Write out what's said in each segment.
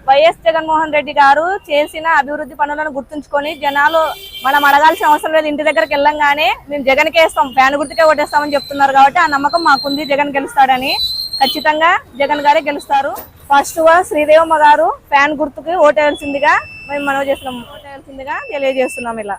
YS Jaganmohan Reddy గారు చేసిన అభివృద్ధి పనులను గుర్తుంచుకొని జనాలు మనం అడగాల్సిన అవసరం లేదు, ఇంటి దగ్గరికి వెళ్ళంగానే మేము జగన్కే వేస్తాం, ఫ్యాన్ గుర్తుకే ఓటేస్తామని చెప్తున్నారు. కాబట్టి ఆ నమ్మకం మాకుంది, జగన్ గెలుస్తాడని. ఖచ్చితంగా జగన్ గారే గెలుస్తారు. ఫస్ట్ శ్రీదేవమ్మ గారు ఫ్యాన్ గుర్తుకి ఓటేయాల్సిందిగా మేము మనవి చేస్తున్నాం, ఓటేయాల్సిందిగా తెలియజేస్తున్నాం. ఇలా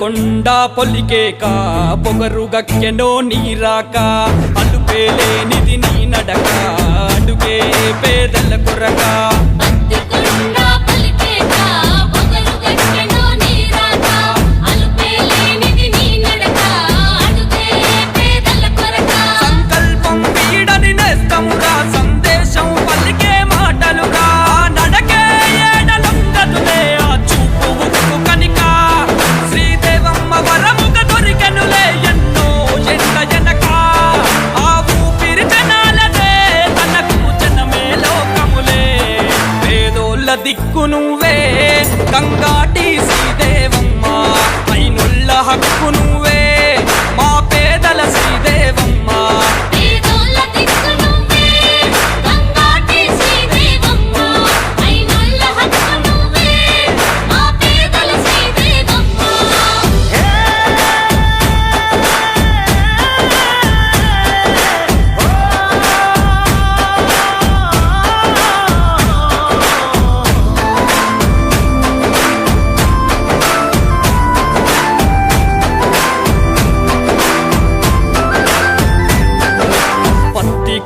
కొండ పొలికేక పొగరు గక్కెనో నీరాక అలుపేలేనిది నీ నడక అడుగే పేదల కొరక సంకల్పం వీడని నేస్తమురా సందేశం పలికే మాటలుగా నడకే ఏడలొంగదులే ఆ చూపు ఉక్కు కనిక వరముగ దొరికెనులే ఎన్నో ఎండ ఎనక ఆ ఊపిరి జనాలనే తనకు జనమే లోకములే పేదోళ్ళ దిక్కు నువ్వే గంగాటి శ్రీదేవమ్మ అయినుల్ల హక్కు నువ్వే మా పేదల శ్రీదేవమ్మ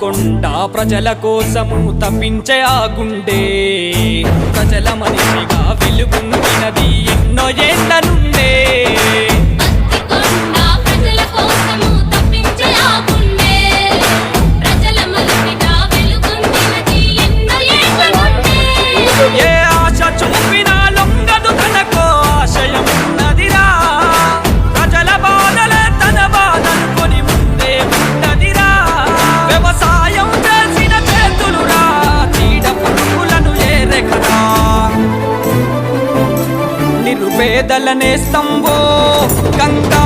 కొండ ప్రజల కోసము తప్పించే ఆ గుండె ప్రజల మనిషిగా వెలుగున్నది ఎన్నో ఏళ్ల నుండే ఏ ఆశ చూపినా లొంగదు తనకో ఆశయం ఉన్నదిరా ప్రజల బాధలే తన బాధలు కొని ముందే ఉన్నదిరా వ్యవసాయం చేసిన చేతులురా చీడ పురుగులను ఏరెకరా నిరుపేదలనే స్తంభో గంగా